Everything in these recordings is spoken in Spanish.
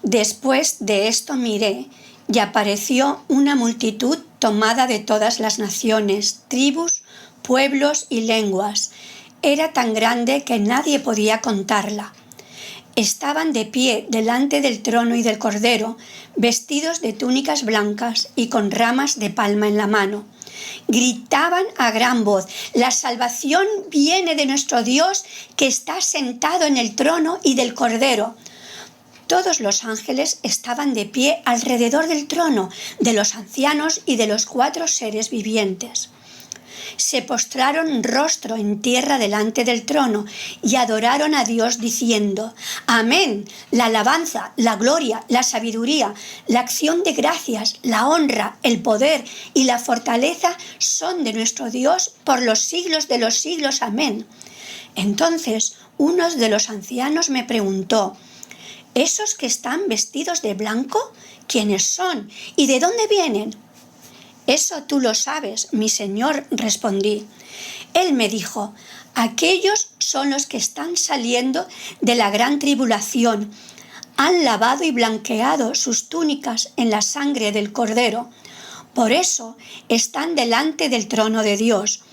Después de esto miré, y apareció una multitud tomada de todas las naciones, tribus, pueblos y lenguas. Era tan grande que nadie podía contarla. Estaban de pie delante del trono y del Cordero, vestidos de túnicas blancas y con ramas de palma en la mano. Gritaban a gran voz: «La salvación viene de nuestro Dios, que está sentado en el trono y del Cordero». Todos los ángeles estaban de pie alrededor del trono, de los ancianos y de los 4 seres vivientes. Se postraron rostro en tierra delante del trono y adoraron a Dios diciendo: «Amén, la alabanza, la gloria, la sabiduría, la acción de gracias, la honra, el poder y la fortaleza son de nuestro Dios por los siglos de los siglos. Amén». Entonces uno de los ancianos me preguntó: «¿Esos que están vestidos de blanco, quiénes son y de dónde vienen?». «Eso tú lo sabes, mi señor», respondí. Él me dijo: «Aquellos son los que están saliendo de la gran tribulación. Han lavado y blanqueado sus túnicas en la sangre del Cordero. Por eso están delante del trono de Dios.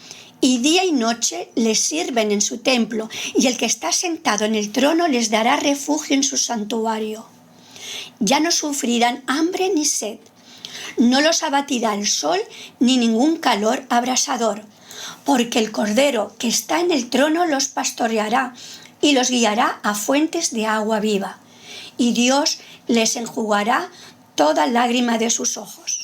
Y día y noche les sirven en su templo, y el que está sentado en el trono les dará refugio en su santuario. Ya no sufrirán hambre ni sed. No los abatirá el sol ni ningún calor abrasador, porque el Cordero que está en el trono los pastoreará y los guiará a fuentes de agua viva, y Dios les enjugará toda lágrima de sus ojos».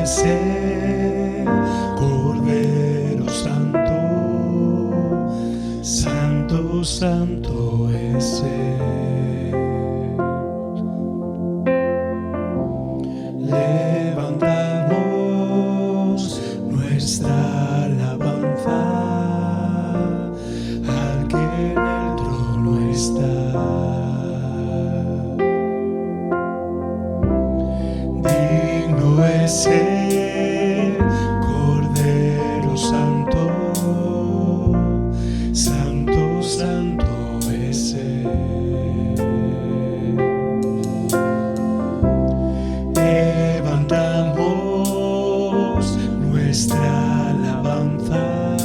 Es el Cordero Santo, Santo, Santo es Él. Levantamos nuestra alabanza al que en el trono está. Digno es el Cordero Santo, Santo, Santo es Él. Levantamos nuestra alabanza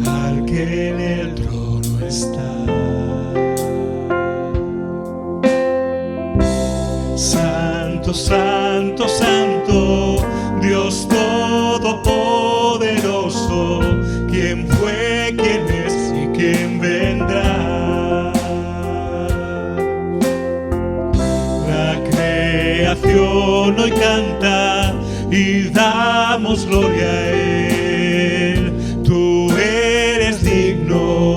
al que en el trono está. Santo, Santo, Santo, Dios Todopoderoso, ¿quién fue, quién es y quién vendrá? La creación hoy canta y damos gloria a Él. Tú eres digno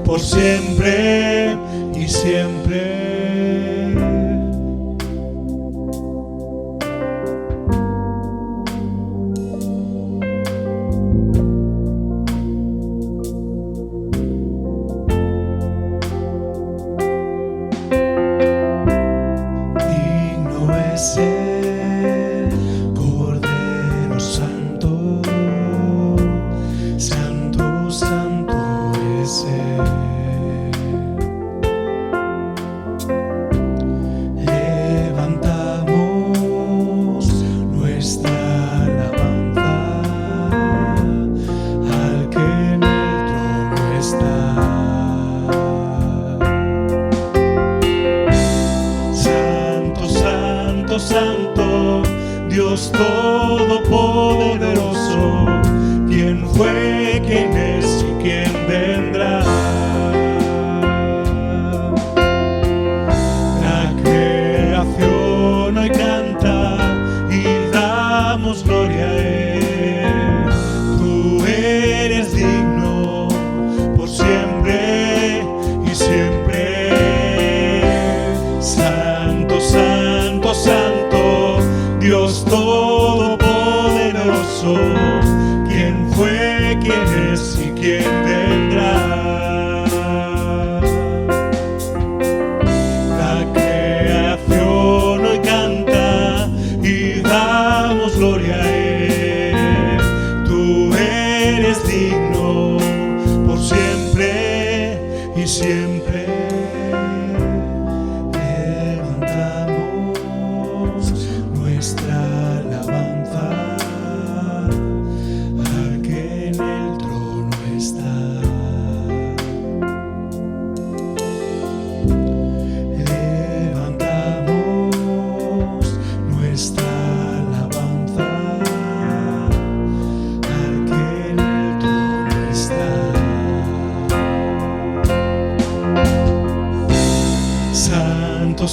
por siempre y siempre. Es el Cordero Santo, Santo, Santo es Él.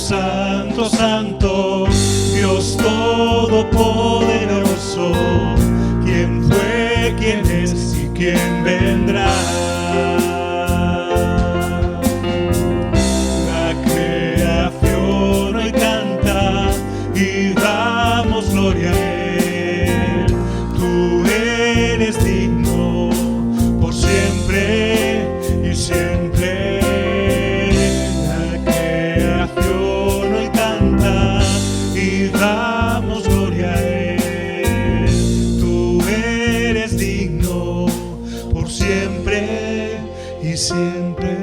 santo, santo, Dios todopoderoso, ¿quién fue, quién es y quién vendrá? La creación hoy canta y damos gloria a Él. Tú eres digno por siempre y siempre. La creación hoy canta y damos gloria a Él. Tú eres digno por siempre y siempre.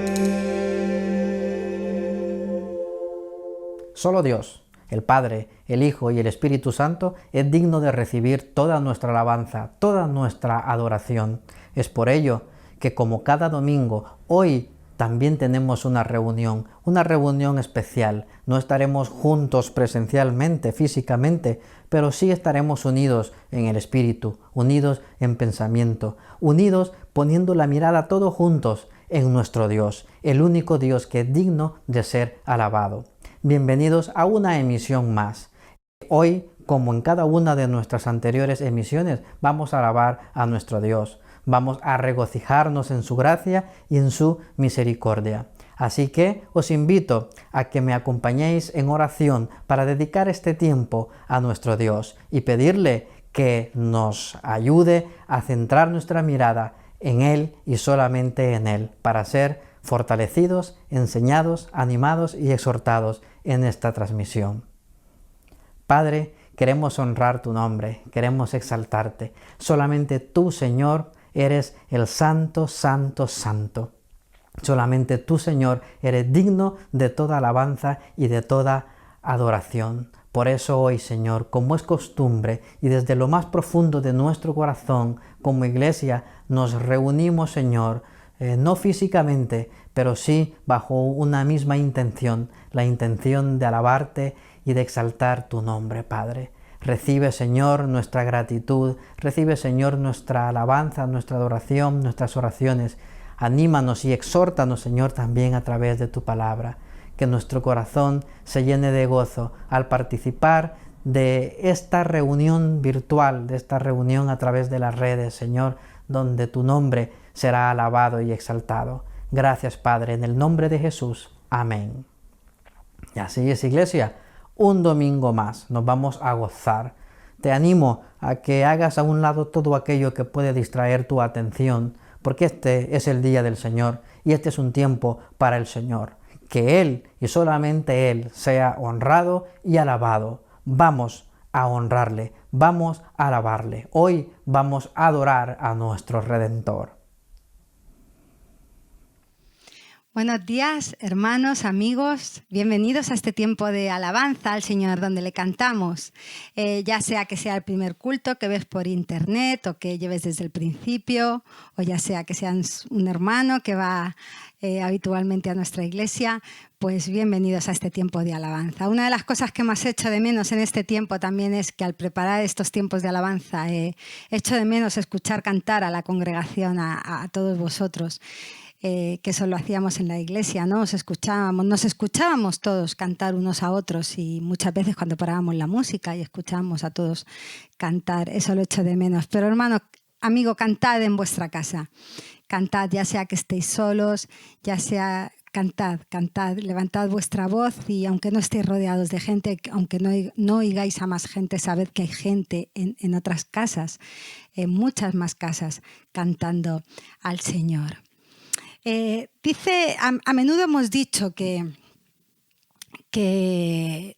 Solo Dios, el Padre, el Hijo y el Espíritu Santo, es digno de recibir toda nuestra alabanza, toda nuestra adoración. Es por ello que, como cada domingo, hoy también tenemos una reunión especial. No estaremos juntos presencialmente, físicamente, pero sí estaremos unidos en el Espíritu, unidos en pensamiento, unidos poniendo la mirada todos juntos en nuestro Dios, el único Dios que es digno de ser alabado. Bienvenidos a una emisión más. Hoy, como en cada una de nuestras anteriores emisiones, vamos a alabar a nuestro Dios. Vamos a regocijarnos en su gracia y en su misericordia. Así que os invito a que me acompañéis en oración para dedicar este tiempo a nuestro Dios y pedirle que nos ayude a centrar nuestra mirada en Él y solamente en Él, para ser fortalecidos, enseñados, animados y exhortados en esta transmisión. Padre, queremos honrar tu nombre, queremos exaltarte. Solamente tú, Señor, eres el Santo, Santo, Santo. Solamente tú, Señor, eres digno de toda alabanza y de toda adoración. Por eso hoy, Señor, como es costumbre y desde lo más profundo de nuestro corazón, como iglesia, nos reunimos, Señor, no físicamente, pero sí bajo una misma intención, la intención de alabarte y de exaltar tu nombre, Padre. Recibe, Señor, nuestra gratitud, recibe, Señor, nuestra alabanza, nuestra adoración, nuestras oraciones. Anímanos y exhórtanos, Señor, también a través de tu palabra. Que nuestro corazón se llene de gozo al participar de esta reunión virtual, de esta reunión a través de las redes, Señor, donde tu nombre será alabado y exaltado. Gracias, Padre, en el nombre de Jesús. Amén. Y así es, iglesia, un domingo más nos vamos a gozar. Te animo a que hagas a un lado todo aquello que puede distraer tu atención, porque este es el día del Señor y este es un tiempo para el Señor. Que Él y solamente Él sea honrado y alabado. Vamos a honrarle, vamos a alabarle. Hoy vamos a adorar a nuestro Redentor. Buenos días, hermanos, amigos. Bienvenidos a este tiempo de alabanza al Señor, donde le cantamos. Ya sea que sea el primer culto que ves por internet o que lleves desde el principio, o ya sea que seas un hermano que va habitualmente a nuestra iglesia, pues bienvenidos a este tiempo de alabanza. Una de las cosas que más echo de menos en este tiempo también es que al preparar estos tiempos de alabanza echo de menos escuchar cantar a la congregación, a todos vosotros. Que eso lo hacíamos en la iglesia, ¿no? Nos escuchábamos todos cantar unos a otros, y muchas veces cuando parábamos la música y escuchábamos a todos cantar, eso lo echo de menos. Pero hermano, amigo, cantad en vuestra casa. Cantad, ya sea que estéis solos, ya sea... Cantad, levantad vuestra voz, y aunque no estéis rodeados de gente, aunque no oigáis a más gente, sabed que hay gente en otras casas, en muchas más casas, cantando al Señor. A menudo hemos dicho que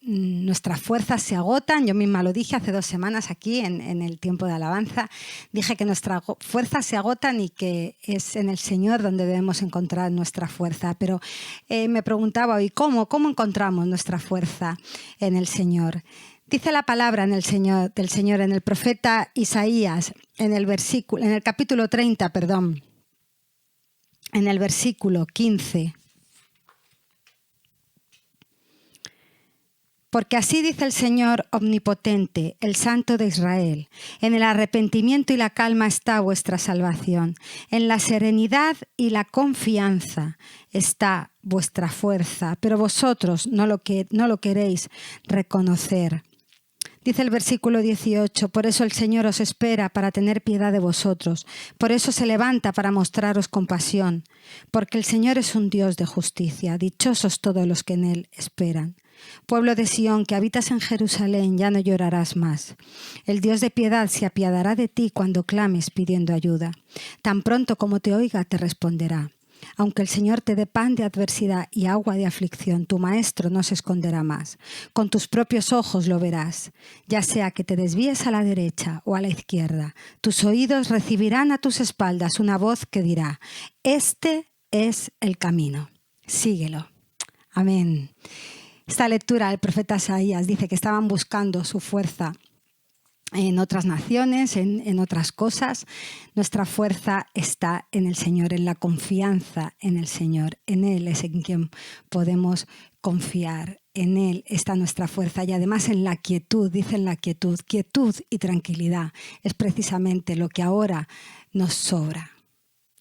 nuestras fuerzas se agotan. Yo misma lo dije hace 2 semanas aquí en el tiempo de alabanza. Dije que nuestras fuerzas se agotan y que es en el Señor donde debemos encontrar nuestra fuerza. Pero me preguntaba hoy, ¿cómo encontramos nuestra fuerza en el Señor? Dice la palabra del Señor en el profeta Isaías, en el capítulo 30, en el versículo 15. Porque así dice el Señor omnipotente, el Santo de Israel: en el arrepentimiento y la calma está vuestra salvación, en la serenidad y la confianza está vuestra fuerza, pero vosotros no lo queréis reconocer. Dice el versículo 18, por eso el Señor os espera para tener piedad de vosotros, por eso se levanta para mostraros compasión, porque el Señor es un Dios de justicia, dichosos todos los que en Él esperan. Pueblo de Sión, que habitas en Jerusalén, ya no llorarás más. El Dios de piedad se apiadará de ti cuando clames pidiendo ayuda. Tan pronto como te oiga, te responderá. Aunque el Señor te dé pan de adversidad y agua de aflicción, tu maestro no se esconderá más. Con tus propios ojos lo verás, ya sea que te desvíes a la derecha o a la izquierda. Tus oídos recibirán a tus espaldas una voz que dirá: este es el camino, síguelo. Amén. Esta lectura del profeta Isaías dice que estaban buscando su fuerza en otras naciones, en otras cosas. Nuestra fuerza está en el Señor, en la confianza en el Señor. En Él es en quien podemos confiar. En Él está nuestra fuerza y además en la quietud, dice en la quietud y tranquilidad. Es precisamente lo que ahora nos sobra,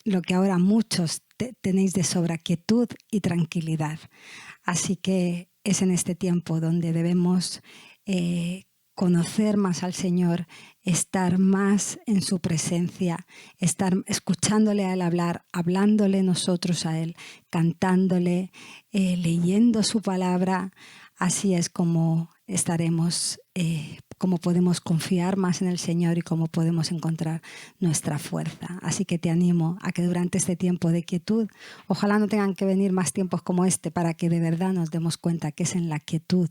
lo que ahora muchos tenéis de sobra, quietud y tranquilidad. Así que es en este tiempo donde debemos conocer más al Señor, estar más en su presencia, estar escuchándole a Él hablar, hablándole nosotros a Él, cantándole, leyendo su palabra. Así es como estaremos, como podemos confiar más en el Señor y cómo podemos encontrar nuestra fuerza. Así que te animo a que durante este tiempo de quietud, ojalá no tengan que venir más tiempos como este para que de verdad nos demos cuenta que es en la quietud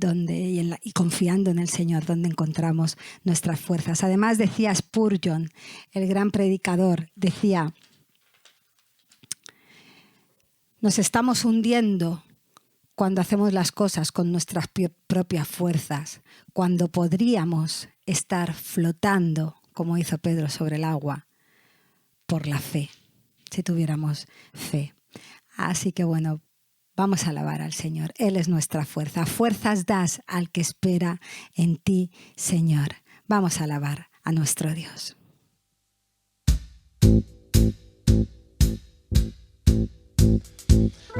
y confiando en el Señor donde encontramos nuestras fuerzas. Además decía Spurgeon, el gran predicador, decía: nos estamos hundiendo cuando hacemos las cosas con nuestras propias fuerzas, cuando podríamos estar flotando, como hizo Pedro sobre el agua, por la fe, si tuviéramos fe. Así que bueno, vamos a alabar al Señor. Él es nuestra fuerza. Fuerzas das al que espera en ti, Señor. Vamos a alabar a nuestro Dios.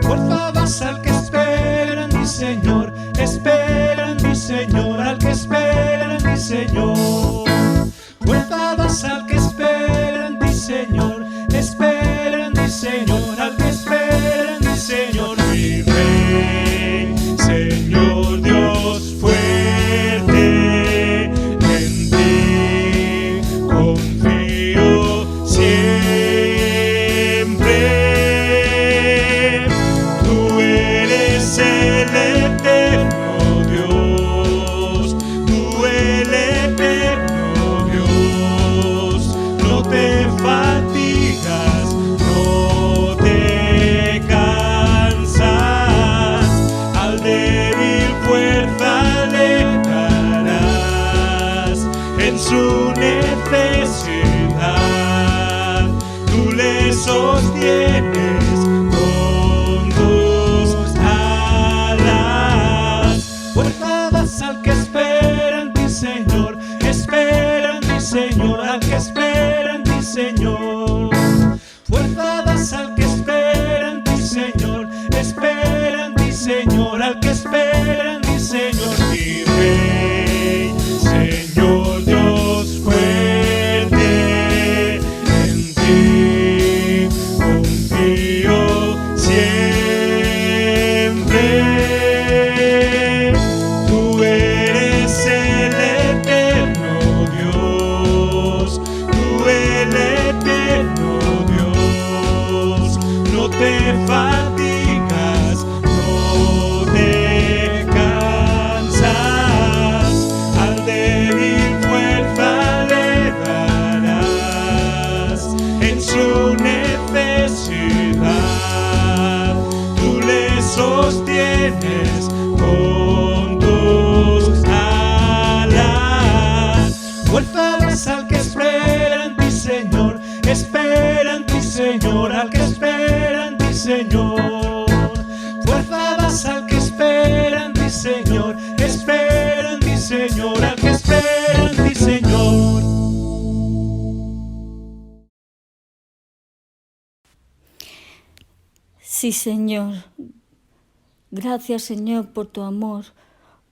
Fuerza das al que espera en mi Señor, espera en mi Señor, al que espera en mi Señor. Fuerza das al que espera en mi Señor, espera en mi Señor, al que espera en mi Señor. Mi Rey, Señor Dios fuerte, en ti confío siempre. Tú eres el eterno Dios, tú el eterno Dios. No te fatigas, no te cansas, al débil fuerza le darás. En su necesidad tú le sostienes con tus alas. Fuerza das al que espera en ti, Señor, espera en ti, Señor, al que espera en ti, Señor. Fuerza das al que espera en ti, Señor, espera en ti, Señor, al que espera en ti, Señor. Mi Rey, Señor Dios fuerte, en ti confío siempre. Tú eres el eterno Dios, tú el eterno Dios. No te fatigas, no te cansas, al débil fuerza le darás. En su necesidad tú le sostienes con tus alas. Fuerza das al que espera en ti, Señor, espera en ti, Señor, al que espera en ti, Señor. Fuerza das al que espera en ti, Señor. Señor. Espero en ti, Señor, al que espera en ti, Señor. Sí, Señor. Gracias, Señor, por tu amor,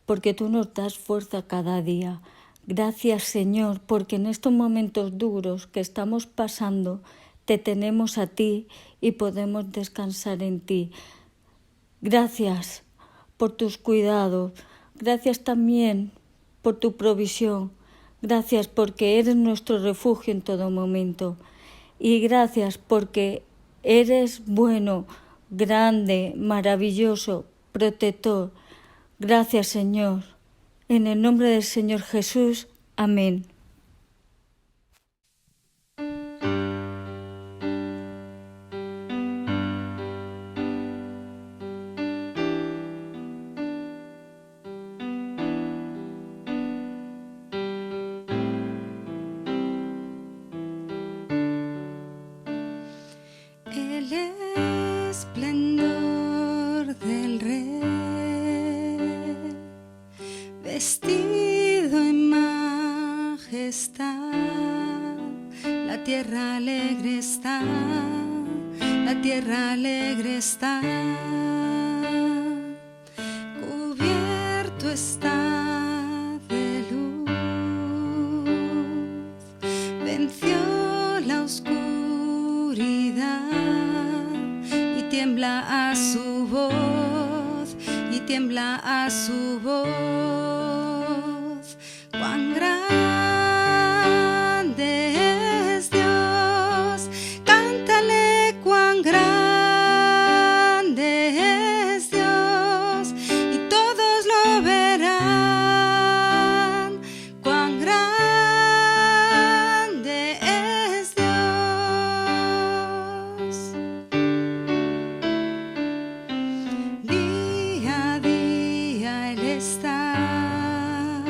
porque tú nos das fuerza cada día. Gracias, Señor, porque en estos momentos duros que estamos pasando, te tenemos a ti y podemos descansar en ti. Gracias por tus cuidados. Gracias también por tu provisión. Gracias porque eres nuestro refugio en todo momento. Y gracias porque eres bueno, grande, maravilloso, protector. Gracias, Señor. En el nombre del Señor Jesús. Amén. El esplendor del Rey, vestido en majestad, la tierra alegre está, la tierra alegre está, cubierto está de luz, venció la oscuridad y tiembla a su voz, y tiembla a su voz. Cuán grande es Dios, cántale cuán grande es Dios, y todos lo verán, cuán grande es Dios. Día a día Él está,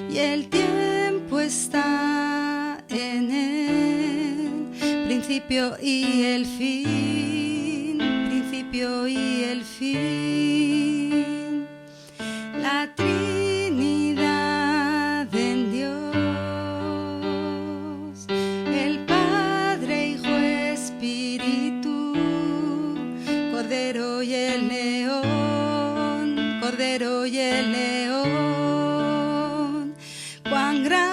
y el tiempo está en Él, principio y el fin, principio y el fin. La Trinidad en Dios, el Padre, Hijo, Espíritu, Cordero y el león, Cordero y el león. Cuán grande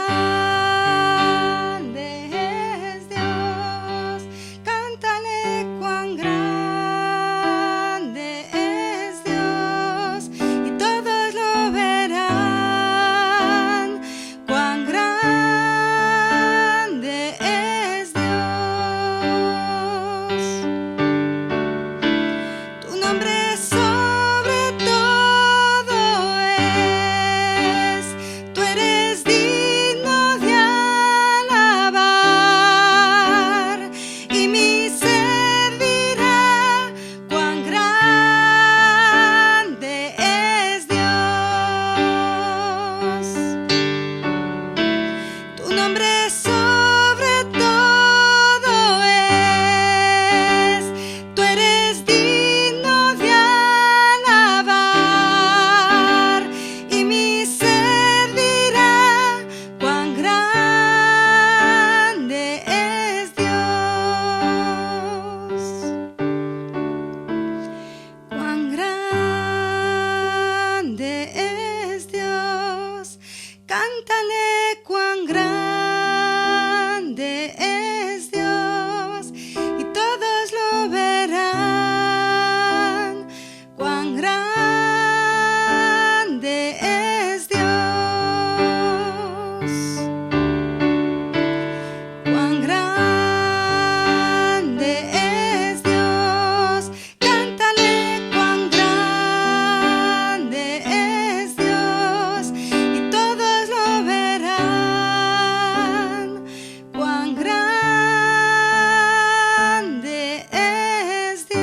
es Dios, cántale cuán grande es Dios, y todos lo verán, cuán grande es Dios. Tu nombre sobre todo es, tú eres digno de alabar, y mi ser dirá cuán grande es Dios. Tu nombre sobre todo es, tú eres digno de alabar, y mi ser dirá cuán grande es Dios. Cuán grande es Dios, cántale cuán grande es Dios, y todos lo verán, cuán grande es Dios, cuán grande es Dios, cántale cuán grande es Dios, y todos lo verán, cuán grande es Dios.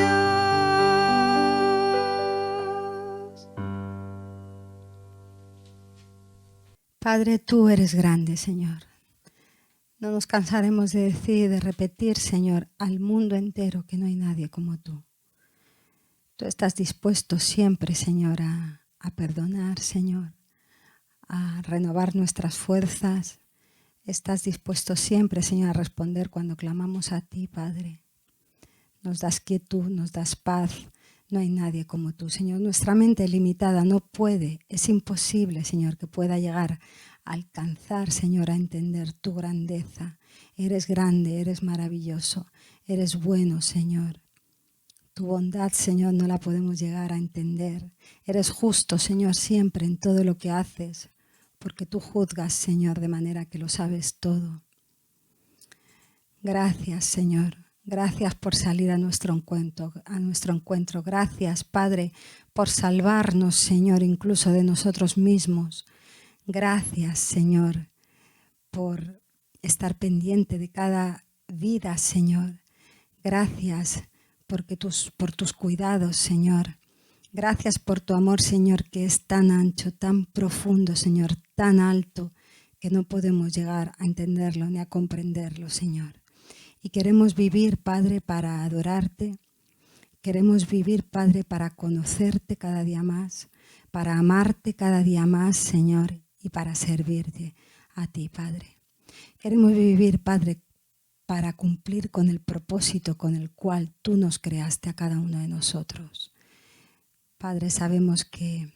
Padre, tú eres grande, Señor. No nos cansaremos de decir, de repetir, Señor, al mundo entero que no hay nadie como tú. Tú estás dispuesto siempre, Señor, a a perdonar, Señor, a renovar nuestras fuerzas. Estás dispuesto siempre, Señor, a responder cuando clamamos a ti, Padre. Nos das quietud, nos das paz. No hay nadie como tú, Señor. Nuestra mente limitada no puede, es imposible, Señor, que pueda llegar a alcanzar, Señor, a entender tu grandeza. Eres grande, eres maravilloso, eres bueno, Señor. Tu bondad, Señor, no la podemos llegar a entender. Eres justo, Señor, siempre en todo lo que haces, porque tú juzgas, Señor, de manera que lo sabes todo. Gracias, Señor. Gracias por salir a nuestro encuentro. Gracias, Padre, por salvarnos, Señor, incluso de nosotros mismos. Gracias, Señor, por estar pendiente de cada vida, Señor. Gracias por tus cuidados, Señor. Gracias por tu amor, Señor, que es tan ancho, tan profundo, Señor, tan alto, que no podemos llegar a entenderlo ni a comprenderlo, Señor. Y queremos vivir, Padre, para adorarte. Queremos vivir, Padre, para conocerte cada día más, para amarte cada día más, Señor, y para servirte a ti, Padre. Queremos vivir, Padre, para cumplir con el propósito con el cual tú nos creaste a cada uno de nosotros. Padre, sabemos que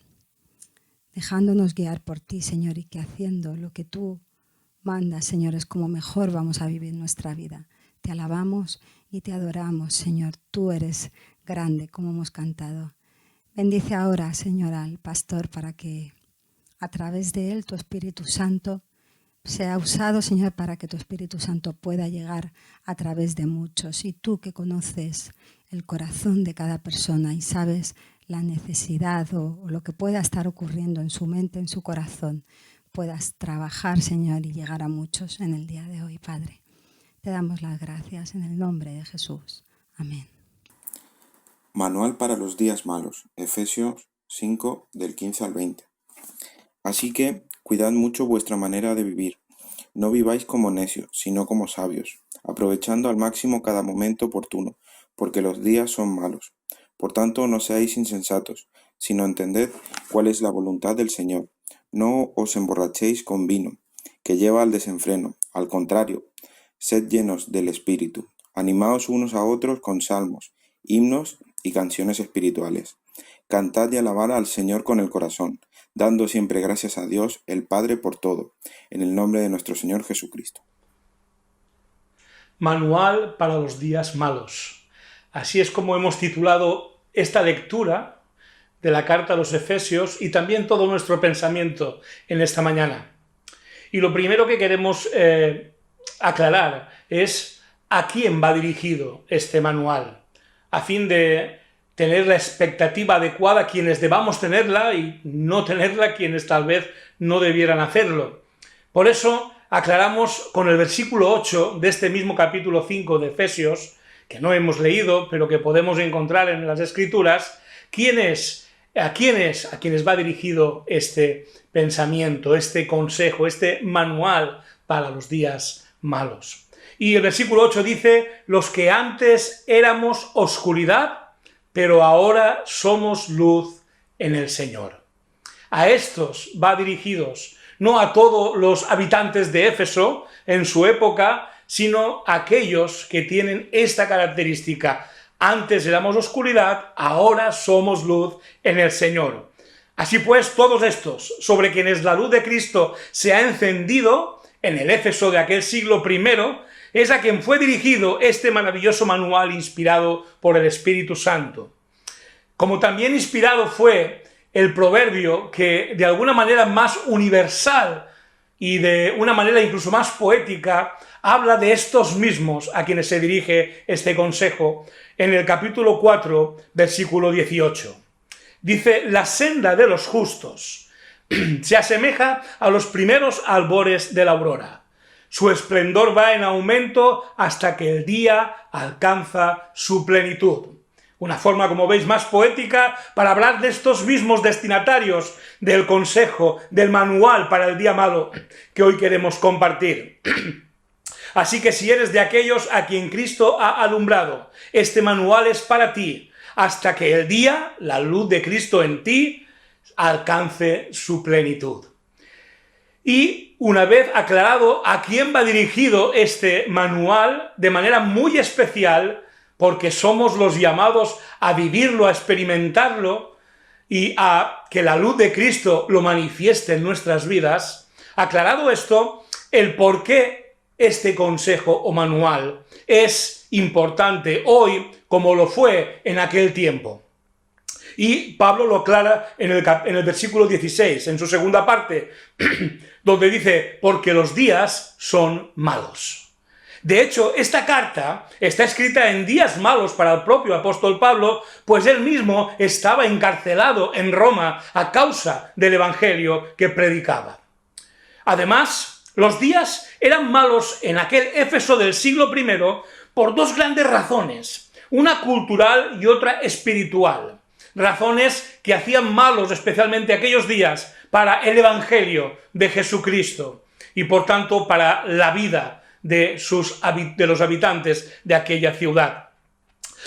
dejándonos guiar por ti, Señor, y que haciendo lo que tú mandas, Señor, es como mejor vamos a vivir nuestra vida. Te alabamos y te adoramos, Señor. Tú eres grande, como hemos cantado. Bendice ahora, Señor, al pastor para que a través de él tu Espíritu Santo sea usado, Señor, para que tu Espíritu Santo pueda llegar a través de muchos. Y tú que conoces el corazón de cada persona y sabes la necesidad o lo que pueda estar ocurriendo en su mente, en su corazón, puedas trabajar, Señor, y llegar a muchos en el día de hoy, Padre. Te damos las gracias en el nombre de Jesús. Amén. Manual para los días malos. Efesios 5, del 15 al 20. Así que, cuidad mucho vuestra manera de vivir. No viváis como necios, sino como sabios, aprovechando al máximo cada momento oportuno, porque los días son malos. Por tanto, no seáis insensatos, sino entended cuál es la voluntad del Señor. No os emborrachéis con vino, que lleva al desenfreno. Al contrario, sed llenos del Espíritu. Animaos unos a otros con salmos, himnos y canciones espirituales. Cantad y alabad al Señor con el corazón, dando siempre gracias a Dios, el Padre, por todo, en el nombre de nuestro Señor Jesucristo. Manual para los días malos. Así es como hemos titulado esta lectura de la carta a los Efesios y también todo nuestro pensamiento en esta mañana. Y lo primero que queremos aclarar es a quién va dirigido este manual, a fin de tener la expectativa adecuada quienes debamos tenerla y no tenerla quienes tal vez no debieran hacerlo. Por eso aclaramos con el versículo 8 de este mismo capítulo 5 de Efesios, que no hemos leído, pero que podemos encontrar en las Escrituras, a quienes va dirigido este pensamiento, este consejo, este manual para los días malos. Y el versículo 8 dice: los que antes éramos oscuridad, pero ahora somos luz en el Señor. A estos va dirigidos, no a todos los habitantes de Éfeso en su época, sino a aquellos que tienen esta característica. Antes éramos oscuridad, ahora somos luz en el Señor. Así pues, todos estos, sobre quienes la luz de Cristo se ha encendido, en el Éfeso de aquel siglo I, es a quien fue dirigido este maravilloso manual inspirado por el Espíritu Santo. Como también inspirado fue el proverbio que de alguna manera más universal y de una manera incluso más poética habla de estos mismos a quienes se dirige este consejo en el capítulo 4, versículo 18. Dice: la senda de los justos se asemeja a los primeros albores de la aurora. Su esplendor va en aumento hasta que el día alcanza su plenitud. Una forma, como veis, más poética para hablar de estos mismos destinatarios del consejo, del manual para el día malo que hoy queremos compartir. Así que si eres de aquellos a quien Cristo ha alumbrado, este manual es para ti, hasta que el día, la luz de Cristo en ti, alcance su plenitud. Y una vez aclarado a quién va dirigido este manual, de manera muy especial, porque somos los llamados a vivirlo, a experimentarlo y a que la luz de Cristo lo manifieste en nuestras vidas, aclarado esto, el por qué este consejo o manual es importante hoy como lo fue en aquel tiempo. Y Pablo lo aclara en el versículo 16, en su segunda parte, donde dice, porque los días son malos. De hecho, esta carta está escrita en días malos para el propio apóstol Pablo, pues él mismo estaba encarcelado en Roma a causa del evangelio que predicaba. Además, los días eran malos en aquel Éfeso del siglo I por dos grandes razones, una cultural y otra espiritual. Razones que hacían malos especialmente aquellos días para el evangelio de Jesucristo y por tanto para la vida de los habitantes de aquella ciudad.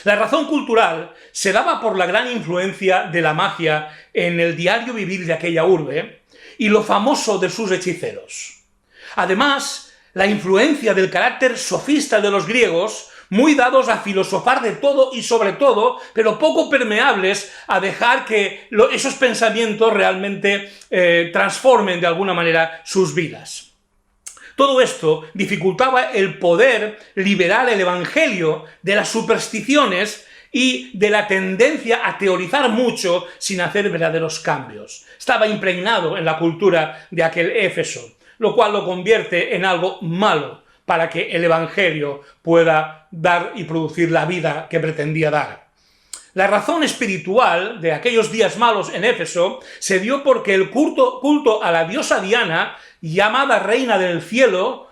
La razón cultural se daba por la gran influencia de la magia en el diario vivir de aquella urbe y lo famoso de sus hechiceros. Además, la influencia del carácter sofista de los griegos, muy dados a filosofar de todo y sobre todo, pero poco permeables a dejar que esos pensamientos realmente transformen de alguna manera sus vidas. Todo esto dificultaba el poder liberar el evangelio de las supersticiones y de la tendencia a teorizar mucho sin hacer verdaderos cambios. Estaba impregnado en la cultura de aquel Éfeso, lo cual lo convierte en algo malo para que el evangelio pueda dar y producir la vida que pretendía dar. La razón espiritual de aquellos días malos en Éfeso se dio porque el culto a la diosa Diana, llamada reina del cielo,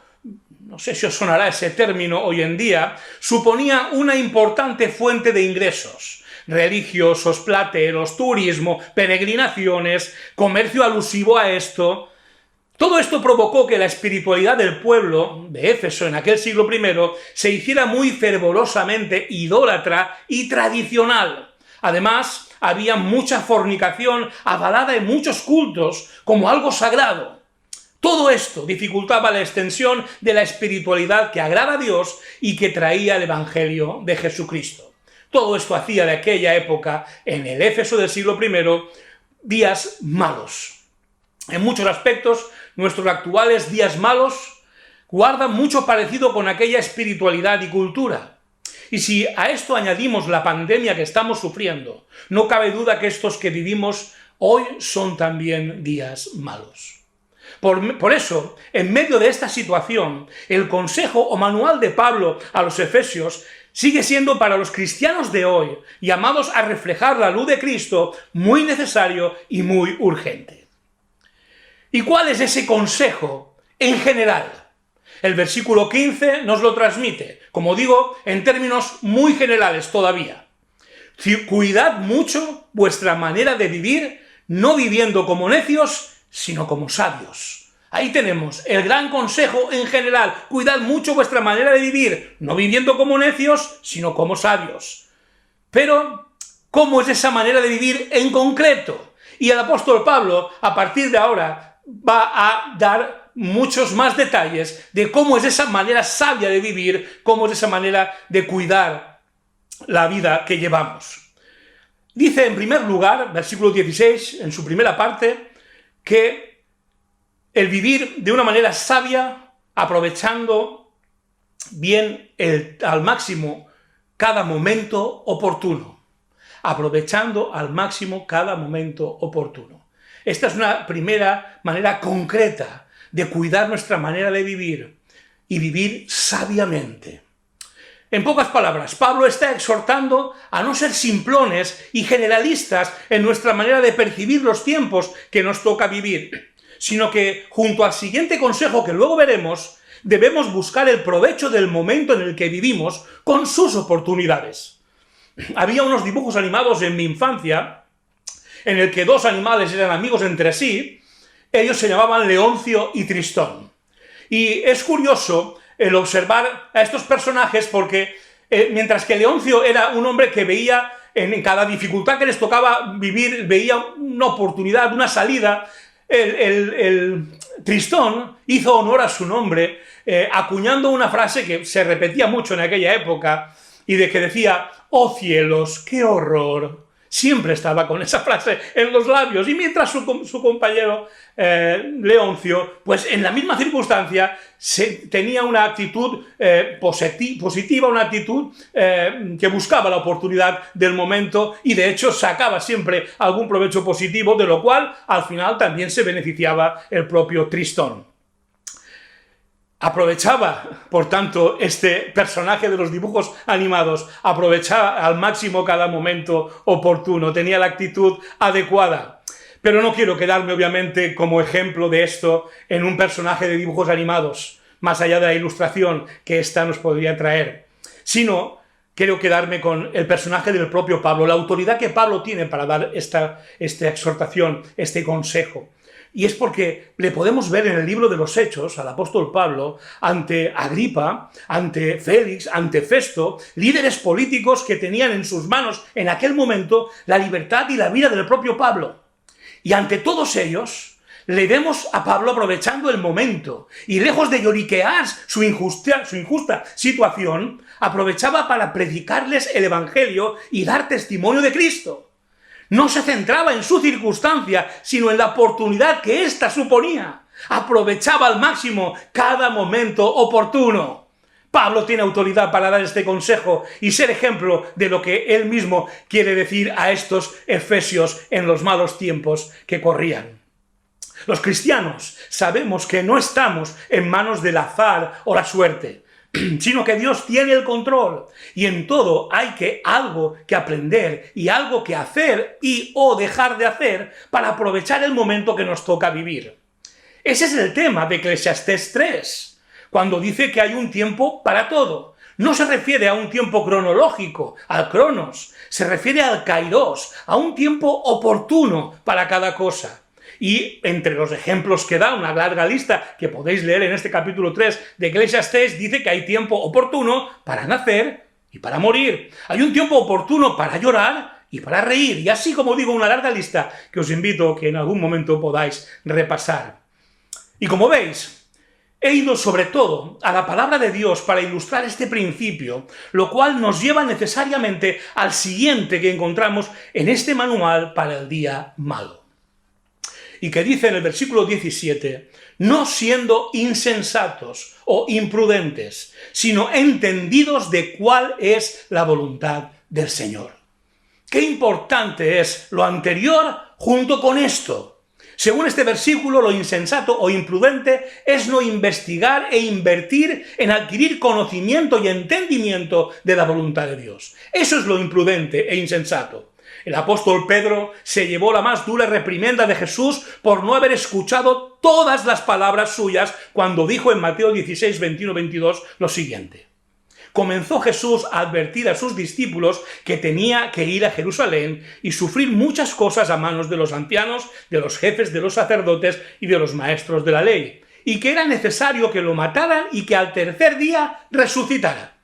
no sé si os sonará ese término hoy en día, suponía una importante fuente de ingresos religiosos, plateros, turismo, peregrinaciones, comercio alusivo a esto. Todo esto provocó que la espiritualidad del pueblo de Éfeso en aquel siglo I se hiciera muy fervorosamente idólatra y tradicional. Además, había mucha fornicación avalada en muchos cultos como algo sagrado. Todo esto dificultaba la extensión de la espiritualidad que agrada a Dios y que traía el evangelio de Jesucristo. Todo esto hacía de aquella época, en el Éfeso del siglo I, días malos. En muchos aspectos, nuestros actuales días malos guardan mucho parecido con aquella espiritualidad y cultura. Y si a esto añadimos la pandemia que estamos sufriendo, no cabe duda que estos que vivimos hoy son también días malos. Por eso, en medio de esta situación, el consejo o manual de Pablo a los efesios sigue siendo para los cristianos de hoy, llamados a reflejar la luz de Cristo, muy necesario y muy urgente. ¿Y cuál es ese consejo en general? El versículo 15 nos lo transmite, como digo, en términos muy generales todavía. Cuidad mucho vuestra manera de vivir, no viviendo como necios, sino como sabios. Ahí tenemos el gran consejo en general. Cuidad mucho vuestra manera de vivir, no viviendo como necios, sino como sabios. Pero, ¿cómo es esa manera de vivir en concreto? Y el apóstol Pablo, a partir de ahora, va a dar muchos más detalles de cómo es esa manera sabia de vivir, cómo es esa manera de cuidar la vida que llevamos. Dice en primer lugar, versículo 16, en su primera parte, que el vivir de una manera sabia, aprovechando bien al máximo cada momento oportuno. Aprovechando al máximo cada momento oportuno. Esta es una primera manera concreta de cuidar nuestra manera de vivir y vivir sabiamente. En pocas palabras, Pablo está exhortando a no ser simplones y generalistas en nuestra manera de percibir los tiempos que nos toca vivir, sino que, junto al siguiente consejo que luego veremos, debemos buscar el provecho del momento en el que vivimos con sus oportunidades. Había unos dibujos animados en mi infancia en el que dos animales eran amigos entre sí. Ellos se llamaban Leoncio y Tristón. Y es curioso el observar a estos personajes porque mientras que Leoncio era un hombre que veía en cada dificultad que les tocaba vivir, veía una oportunidad, una salida. El Tristón hizo honor a su nombre, acuñando una frase que se repetía mucho en aquella época, y de que decía: «¡Oh cielos, qué horror!». Siempre estaba con esa frase en los labios, y mientras su compañero Leoncio, pues en la misma circunstancia, tenía una actitud positiva, una actitud que buscaba la oportunidad del momento, y de hecho sacaba siempre algún provecho positivo, de lo cual al final también se beneficiaba el propio Tristón. Aprovechaba, por tanto, este personaje de los dibujos animados, aprovechaba al máximo cada momento oportuno, tenía la actitud adecuada. Pero no quiero quedarme, obviamente, como ejemplo de esto en un personaje de dibujos animados, más allá de la ilustración que ésta nos podría traer, sino quiero quedarme con el personaje del propio Pablo, la autoridad que Pablo tiene para dar esta exhortación, este consejo. Y es porque le podemos ver en el libro de los Hechos al apóstol Pablo ante Agripa, ante Félix, ante Festo, líderes políticos que tenían en sus manos en aquel momento la libertad y la vida del propio Pablo. Y ante todos ellos le vemos a Pablo aprovechando el momento, y lejos de lloriquear su injusta situación, aprovechaba para predicarles el evangelio y dar testimonio de Cristo. No se centraba en su circunstancia, sino en la oportunidad que ésta suponía. Aprovechaba al máximo cada momento oportuno. Pablo tiene autoridad para dar este consejo y ser ejemplo de lo que él mismo quiere decir a estos efesios en los malos tiempos que corrían. Los cristianos sabemos que no estamos en manos del azar o la suerte, sino que Dios tiene el control, y en todo hay algo que aprender y algo que hacer o dejar de hacer para aprovechar el momento que nos toca vivir. Ese es el tema de Eclesiastés 3, cuando dice que hay un tiempo para todo. No se refiere a un tiempo cronológico, al cronos, se refiere al kairos, a un tiempo oportuno para cada cosa. Y entre los ejemplos que da, una larga lista que podéis leer en este capítulo 3 de Eclesiastés, dice que hay tiempo oportuno para nacer y para morir. Hay un tiempo oportuno para llorar y para reír. Y así, como digo, una larga lista que os invito a que en algún momento podáis repasar. Y como veis, he ido sobre todo a la palabra de Dios para ilustrar este principio, lo cual nos lleva necesariamente al siguiente que encontramos en este manual para el día malo. Y que dice en el versículo 17, no siendo insensatos o imprudentes, sino entendidos de cuál es la voluntad del Señor. Qué importante es lo anterior junto con esto. Según este versículo, lo insensato o imprudente es no investigar e invertir en adquirir conocimiento y entendimiento de la voluntad de Dios. Eso es lo imprudente e insensato. El apóstol Pedro se llevó la más dura reprimenda de Jesús por no haber escuchado todas las palabras suyas cuando dijo en Mateo 16, 21-22 lo siguiente. Comenzó Jesús a advertir a sus discípulos que tenía que ir a Jerusalén y sufrir muchas cosas a manos de los ancianos, de los jefes de los sacerdotes y de los maestros de la ley, y que era necesario que lo mataran y que al tercer día resucitara.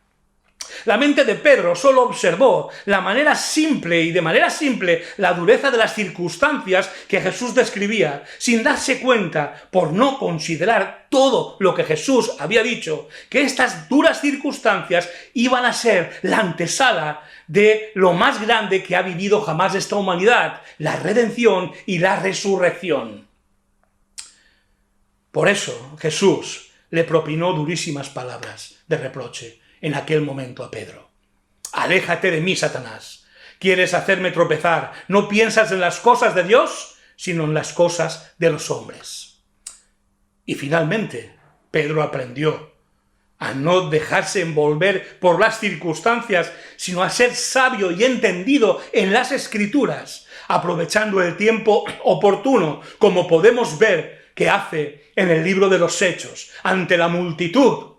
La mente de Pedro solo observó de manera simple la dureza de las circunstancias que Jesús describía, sin darse cuenta, por no considerar todo lo que Jesús había dicho, que estas duras circunstancias iban a ser la antesala de lo más grande que ha vivido jamás esta humanidad, la redención y la resurrección. Por eso Jesús le propinó durísimas palabras de reproche en aquel momento a Pedro. Aléjate de mí, Satanás. ¿Quieres hacerme tropezar? ¿No piensas en las cosas de Dios, sino en las cosas de los hombres? Y finalmente, Pedro aprendió a no dejarse envolver por las circunstancias, sino a ser sabio y entendido en las Escrituras, aprovechando el tiempo oportuno, como podemos ver que hace en el libro de los Hechos, ante la multitud,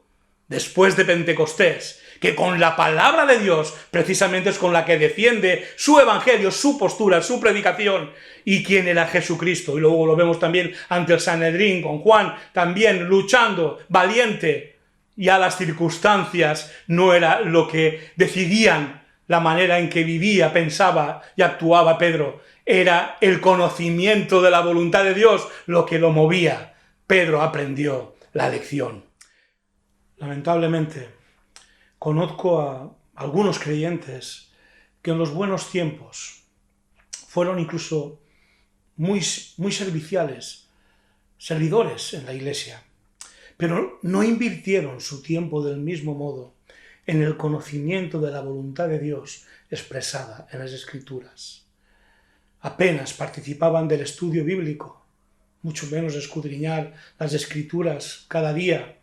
después de Pentecostés, que con la palabra de Dios precisamente es con la que defiende su evangelio, su postura, su predicación, y quién era Jesucristo. Y luego lo vemos también ante el Sanedrín, con Juan también luchando, valiente. Ya las circunstancias no era lo que decidían la manera en que vivía, pensaba y actuaba Pedro. Era el conocimiento de la voluntad de Dios lo que lo movía. Pedro aprendió la lección. Lamentablemente, conozco a algunos creyentes que en los buenos tiempos fueron incluso muy serviciales, servidores en la iglesia, pero no invirtieron su tiempo del mismo modo en el conocimiento de la voluntad de Dios expresada en las Escrituras. Apenas participaban del estudio bíblico, mucho menos escudriñar las Escrituras cada día.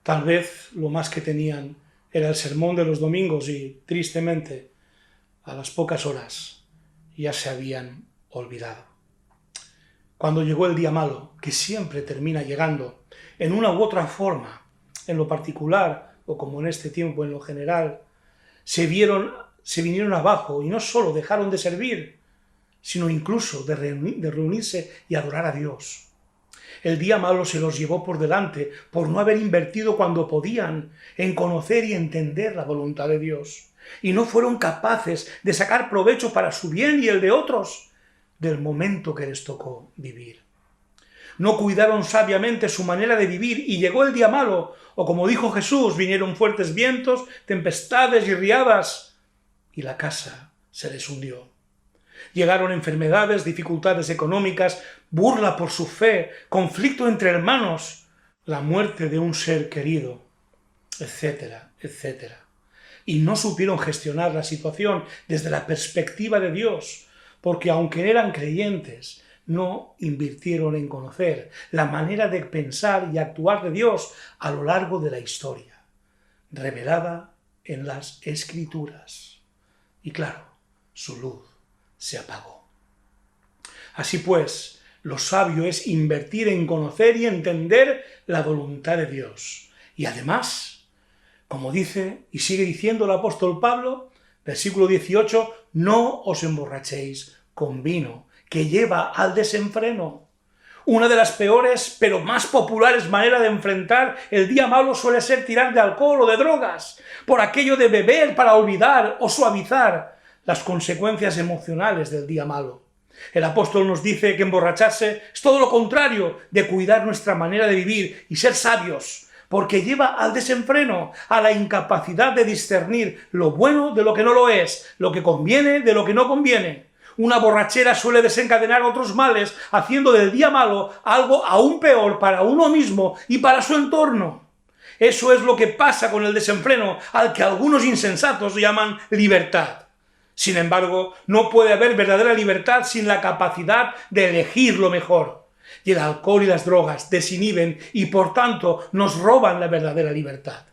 Tal vez lo más que tenían era el sermón de los domingos y, tristemente, a las pocas horas ya se habían olvidado. Cuando llegó el día malo, que siempre termina llegando, en una u otra forma, en lo particular o como en este tiempo en lo general, se vinieron abajo y no solo dejaron de servir, sino incluso de reunirse y adorar a Dios. El día malo se los llevó por delante por no haber invertido cuando podían en conocer y entender la voluntad de Dios, y no fueron capaces de sacar provecho para su bien y el de otros del momento que les tocó vivir. No cuidaron sabiamente su manera de vivir y llegó el día malo, o como dijo Jesús, vinieron fuertes vientos, tempestades y riadas, y la casa se les hundió. Llegaron enfermedades, dificultades económicas, burla por su fe, conflicto entre hermanos, la muerte de un ser querido, etcétera, etcétera. Y no supieron gestionar la situación desde la perspectiva de Dios, porque aunque eran creyentes, no invirtieron en conocer la manera de pensar y actuar de Dios a lo largo de la historia, revelada en las Escrituras. Y claro, su luz se apagó. Así pues, lo sabio es invertir en conocer y entender la voluntad de Dios. Y además, como dice y sigue diciendo el apóstol Pablo, versículo 18, no os emborrachéis con vino, que lleva al desenfreno. Una de las peores pero más populares maneras de enfrentar el día malo suele ser tirar de alcohol o de drogas, por aquello de beber para olvidar o suavizar las consecuencias emocionales del día malo. El apóstol nos dice que emborracharse es todo lo contrario de cuidar nuestra manera de vivir y ser sabios, porque lleva al desenfreno, a la incapacidad de discernir lo bueno de lo que no lo es, lo que conviene de lo que no conviene. Una borrachera suele desencadenar otros males, haciendo del día malo algo aún peor para uno mismo y para su entorno. Eso es lo que pasa con el desenfreno, al que algunos insensatos llaman libertad. Sin embargo, no puede haber verdadera libertad sin la capacidad de elegir lo mejor. Y el alcohol y las drogas desinhiben y, por tanto, nos roban la verdadera libertad.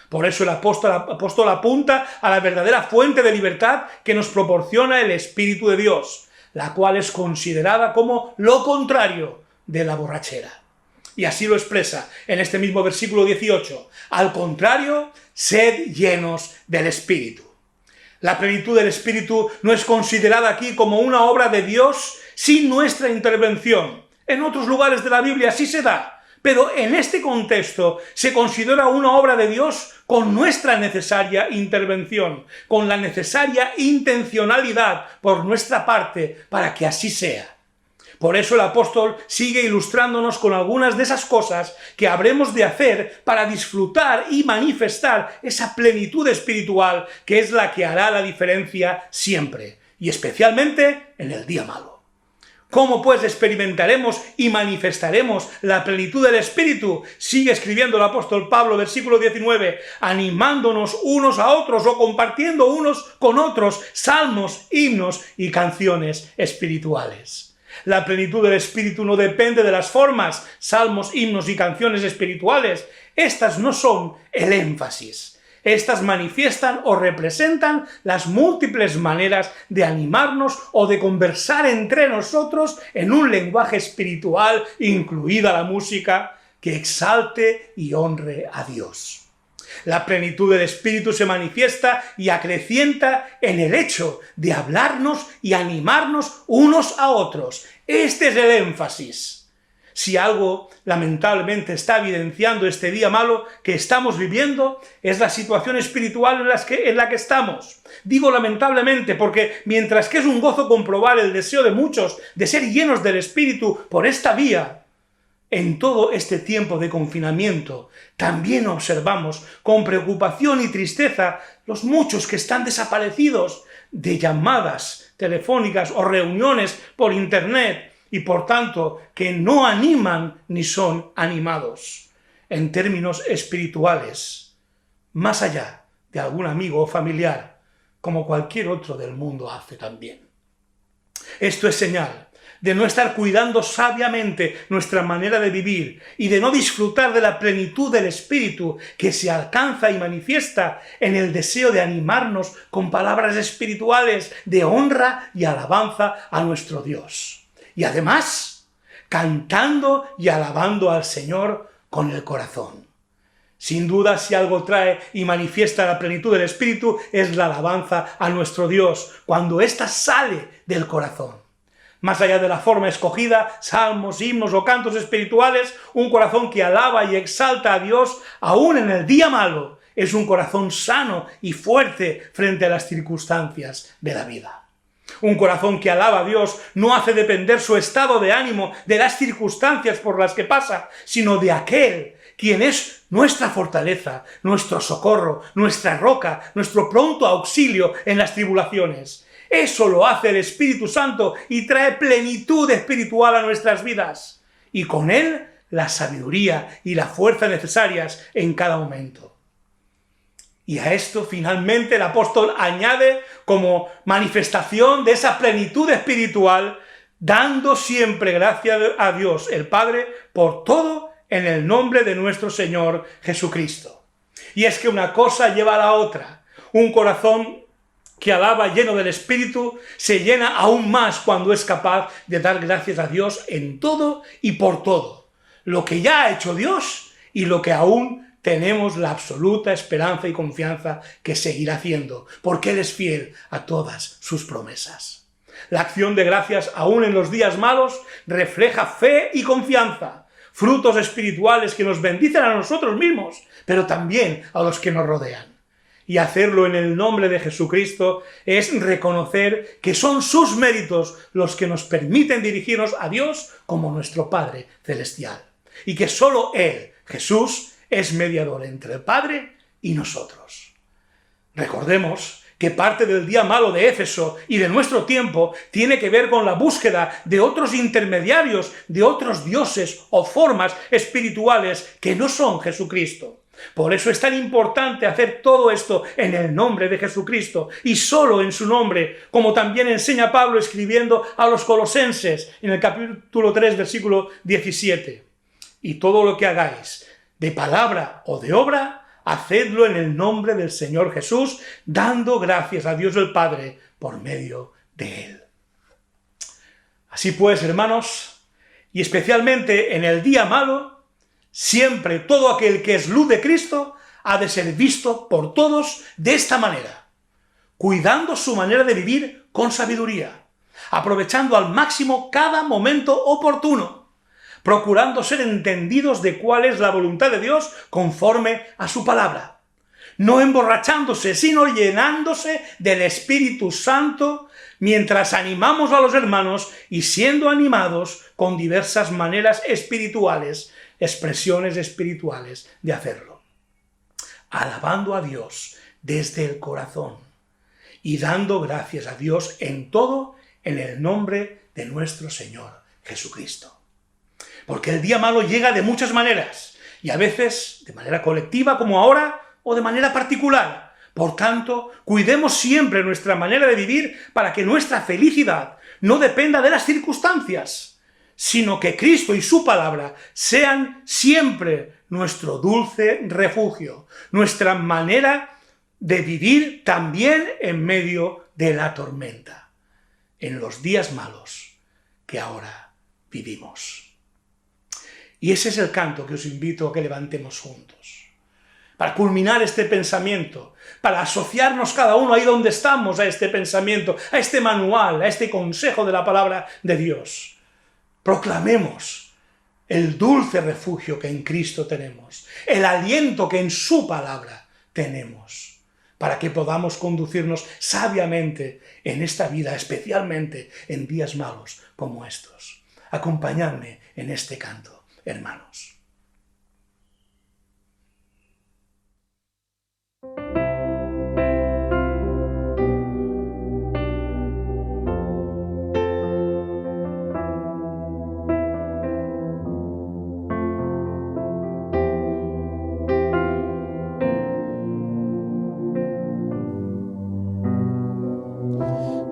Por eso el apóstol apunta a la verdadera fuente de libertad que nos proporciona el Espíritu de Dios, la cual es considerada como lo contrario de la borrachera. Y así lo expresa en este mismo versículo 18. Al contrario, sed llenos del Espíritu. La plenitud del Espíritu no es considerada aquí como una obra de Dios sin nuestra intervención. En otros lugares de la Biblia sí se da, pero en este contexto se considera una obra de Dios con nuestra necesaria intervención, con la necesaria intencionalidad por nuestra parte para que así sea. Por eso el apóstol sigue ilustrándonos con algunas de esas cosas que habremos de hacer para disfrutar y manifestar esa plenitud espiritual que es la que hará la diferencia siempre, y especialmente en el día malo. ¿Cómo pues experimentaremos y manifestaremos la plenitud del Espíritu? Sigue escribiendo el apóstol Pablo, versículo 19, animándonos unos a otros o compartiendo unos con otros salmos, himnos y canciones espirituales. La plenitud del Espíritu no depende de las formas, salmos, himnos y canciones espirituales. Estas no son el énfasis. Estas manifiestan o representan las múltiples maneras de animarnos o de conversar entre nosotros en un lenguaje espiritual, incluida la música, que exalte y honre a Dios. La plenitud del Espíritu se manifiesta y acrecienta en el hecho de hablarnos y animarnos unos a otros. Este es el énfasis. si algo lamentablemente está evidenciando este día malo que estamos viviendo, es la situación espiritual en la que estamos. Digo lamentablemente porque mientras que es un gozo comprobar el deseo de muchos de ser llenos del Espíritu por esta vía, en todo este tiempo de confinamiento también observamos con preocupación y tristeza los muchos que están desaparecidos de llamadas telefónicas o reuniones por internet, y por tanto que no animan ni son animados en términos espirituales, más allá de algún amigo o familiar, como cualquier otro del mundo hace también. Esto es señal de no estar cuidando sabiamente nuestra manera de vivir y de no disfrutar de la plenitud del Espíritu que se alcanza y manifiesta en el deseo de animarnos con palabras espirituales de honra y alabanza a nuestro Dios. Y además, cantando y alabando al Señor con el corazón. Sin duda, si algo trae y manifiesta la plenitud del Espíritu, es la alabanza a nuestro Dios, cuando ésta sale del corazón. Más allá de la forma escogida, salmos, himnos o cantos espirituales, un corazón que alaba y exalta a Dios, aún en el día malo, es un corazón sano y fuerte frente a las circunstancias de la vida. Un corazón que alaba a Dios no hace depender su estado de ánimo de las circunstancias por las que pasa, sino de aquel quien es nuestra fortaleza, nuestro socorro, nuestra roca, nuestro pronto auxilio en las tribulaciones. Eso lo hace el Espíritu Santo y trae plenitud espiritual a nuestras vidas, y con él la sabiduría y la fuerza necesarias en cada momento. Y a esto finalmente el apóstol añade como manifestación de esa plenitud espiritual, dando siempre gracias a Dios el Padre por todo en el nombre de nuestro Señor Jesucristo. Y es que una cosa lleva a la otra. Un corazón que alaba lleno del Espíritu se llena aún más cuando es capaz de dar gracias a Dios en todo y por todo. Lo que ya ha hecho Dios y lo que aún tenemos la absoluta esperanza y confianza que seguirá haciendo, porque Él es fiel a todas sus promesas. La acción de gracias, aún en los días malos, refleja fe y confianza, frutos espirituales que nos bendicen a nosotros mismos, pero también a los que nos rodean. Y hacerlo en el nombre de Jesucristo es reconocer que son sus méritos los que nos permiten dirigirnos a Dios como nuestro Padre Celestial, y que solo Él, Jesús, es mediador entre el Padre y nosotros. Recordemos que parte del día malo de Éfeso y de nuestro tiempo tiene que ver con la búsqueda de otros intermediarios, de otros dioses o formas espirituales que no son Jesucristo. Por eso es tan importante hacer todo esto en el nombre de Jesucristo y solo en su nombre, como también enseña Pablo escribiendo a los Colosenses en el capítulo 3, versículo 17. Y todo lo que hagáis, de palabra o de obra, hacedlo en el nombre del Señor Jesús, dando gracias a Dios el Padre por medio de Él. Así pues, hermanos, y especialmente en el día malo, siempre todo aquel que es luz de Cristo ha de ser visto por todos de esta manera, cuidando su manera de vivir con sabiduría, aprovechando al máximo cada momento oportuno, procurando ser entendidos de cuál es la voluntad de Dios conforme a su palabra, no emborrachándose, sino llenándose del Espíritu Santo, mientras animamos a los hermanos y siendo animados con diversas maneras espirituales, expresiones espirituales de hacerlo, alabando a Dios desde el corazón y dando gracias a Dios en todo en el nombre de nuestro Señor Jesucristo. Porque el día malo llega de muchas maneras, y a veces de manera colectiva como ahora, o de manera particular. Por tanto, cuidemos siempre nuestra manera de vivir para que nuestra felicidad no dependa de las circunstancias, sino que Cristo y su palabra sean siempre nuestro dulce refugio, nuestra manera de vivir también en medio de la tormenta, en los días malos que ahora vivimos. Y ese es el canto que os invito a que levantemos juntos. Para culminar este pensamiento, para asociarnos cada uno ahí donde estamos a este pensamiento, a este manual, a este consejo de la palabra de Dios. Proclamemos el dulce refugio que en Cristo tenemos, el aliento que en su palabra tenemos, para que podamos conducirnos sabiamente en esta vida, especialmente en días malos como estos. Acompañadme en este canto, hermanos.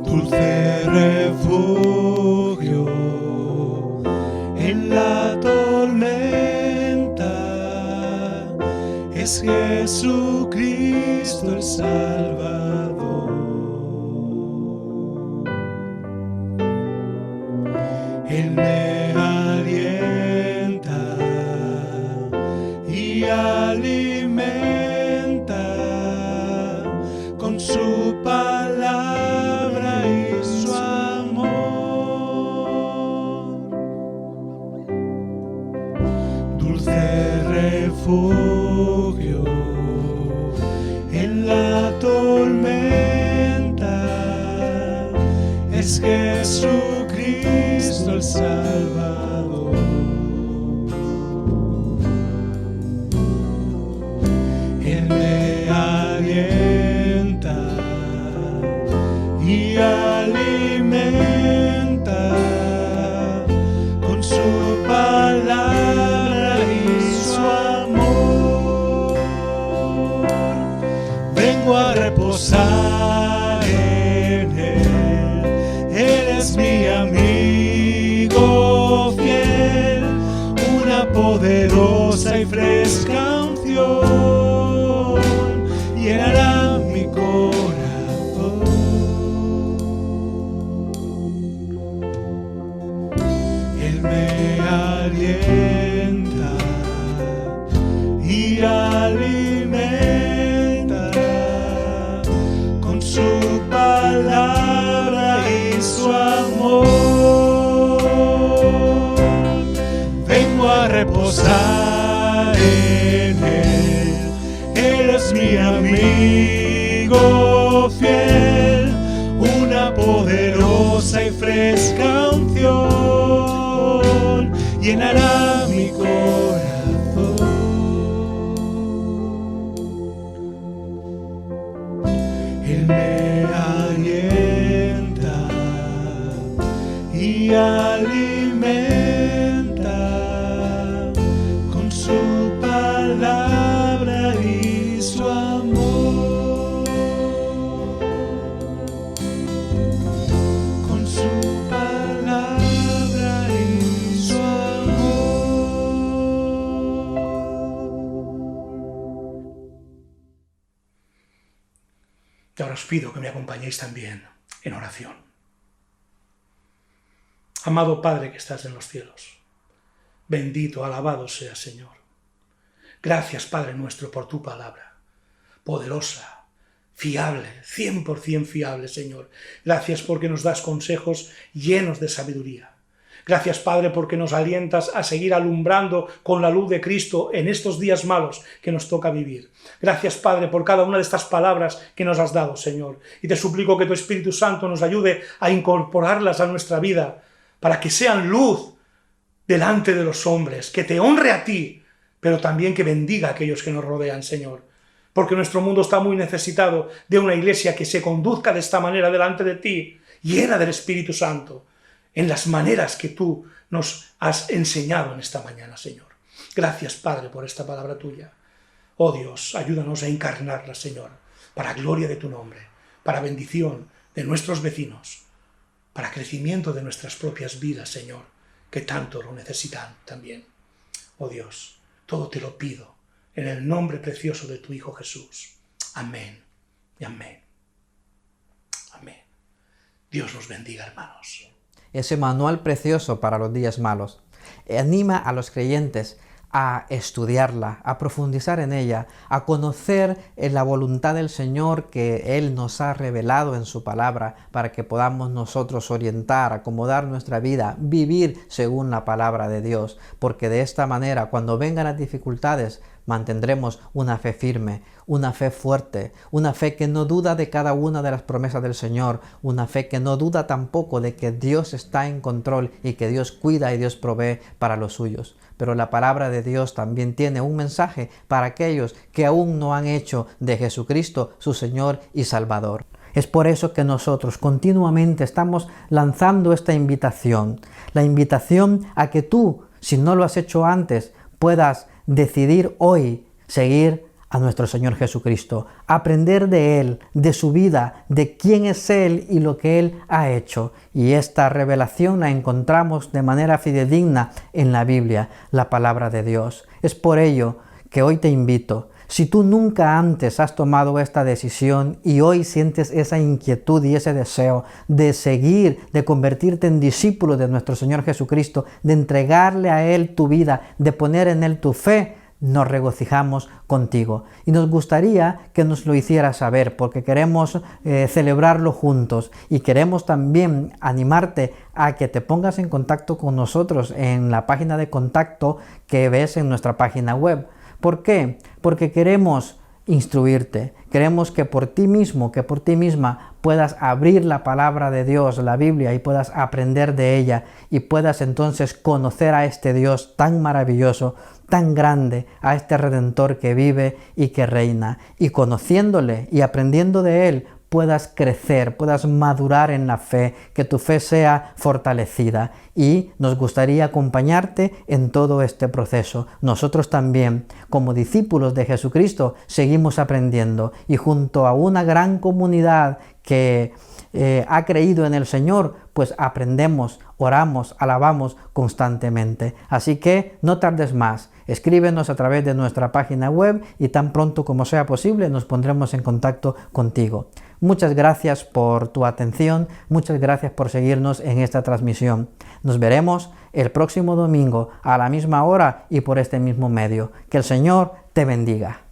Dulce refugio en la tormenta, es Jesucristo el Salvador. Él me alienta y alimenta con su palabra y su amor. Dulce refugio en la tormenta, es Jesucristo el Salvador. Él me alienta y alimenta con su palabra y su amor. Vengo a reposar en Él, Él es mi amigo fiel, una poderosa y fresca unción llenará mi corazón. Él me alienta y alimenta con su palabra y su amor. Vengo a reposar en Él, Él es mi amigo fiel, una poderosa y fresca unción llenará mi corazón. Él me alienta y alimenta con su palabra y su amor. Con su palabra y su amor. Y ahora os pido que me acompañéis también en oración. Amado Padre que estás en los cielos, bendito, alabado sea Señor. Gracias, Padre nuestro, por tu palabra, poderosa, fiable, 100% fiable, Señor. Gracias porque nos das consejos llenos de sabiduría. Gracias, Padre, porque nos alientas a seguir alumbrando con la luz de Cristo en estos días malos que nos toca vivir. Gracias, Padre, por cada una de estas palabras que nos has dado, Señor. Y te suplico que tu Espíritu Santo nos ayude a incorporarlas a nuestra vida para que sean luz delante de los hombres, que te honre a ti, pero también que bendiga a aquellos que nos rodean, Señor. Porque nuestro mundo está muy necesitado de una iglesia que se conduzca de esta manera delante de ti, llena del Espíritu Santo, en las maneras que tú nos has enseñado en esta mañana, Señor. Gracias, Padre, por esta palabra tuya. Oh Dios, ayúdanos a encarnarla, Señor, para gloria de tu nombre, para bendición de nuestros vecinos, para crecimiento de nuestras propias vidas, Señor, que tanto lo necesitan también. Oh Dios, todo te lo pido en el nombre precioso de tu Hijo Jesús. Amén y amén. Amén. Dios los bendiga, hermanos. Ese manual precioso para los días malos anima a los creyentes a estudiarla, a profundizar en ella, a conocer la voluntad del Señor que Él nos ha revelado en su palabra para que podamos nosotros orientar, acomodar nuestra vida, vivir según la palabra de Dios, porque de esta manera cuando vengan las dificultades mantendremos una fe firme, una fe fuerte, una fe que no duda de cada una de las promesas del Señor, una fe que no duda tampoco de que Dios está en control y que Dios cuida y Dios provee para los suyos. Pero la palabra de Dios también tiene un mensaje para aquellos que aún no han hecho de Jesucristo su Señor y Salvador. Es por eso que nosotros continuamente estamos lanzando esta invitación, la invitación a que tú, si no lo has hecho antes, puedas decidir hoy seguir a nuestro Señor Jesucristo, aprender de Él, de su vida, de quién es Él y lo que Él ha hecho. Y esta revelación la encontramos de manera fidedigna en la Biblia, la palabra de Dios. Es por ello que hoy te invito, si tú nunca antes has tomado esta decisión y hoy sientes esa inquietud y ese deseo de seguir, de convertirte en discípulo de nuestro Señor Jesucristo, de entregarle a Él tu vida, de poner en Él tu fe, nos regocijamos contigo. Y nos gustaría que nos lo hicieras saber, porque queremos celebrarlo juntos y queremos también animarte a que te pongas en contacto con nosotros en la página de contacto que ves en nuestra página web. ¿Por qué? Porque queremos instruirte, queremos que por ti mismo, que por ti misma puedas abrir la palabra de Dios, la Biblia, y puedas aprender de ella y puedas entonces conocer a este Dios tan maravilloso, tan grande, a este Redentor que vive y que reina, y conociéndole y aprendiendo de Él, puedas crecer, puedas madurar en la fe, que tu fe sea fortalecida. Y nos gustaría acompañarte en todo este proceso. Nosotros también, como discípulos de Jesucristo, seguimos aprendiendo y junto a una gran comunidad que ha creído en el Señor, pues aprendemos, oramos, alabamos constantemente. Así que no tardes más, escríbenos a través de nuestra página web y tan pronto como sea posible nos pondremos en contacto contigo. Muchas gracias por tu atención, muchas gracias por seguirnos en esta transmisión. Nos veremos el próximo domingo a la misma hora y por este mismo medio. Que el Señor te bendiga.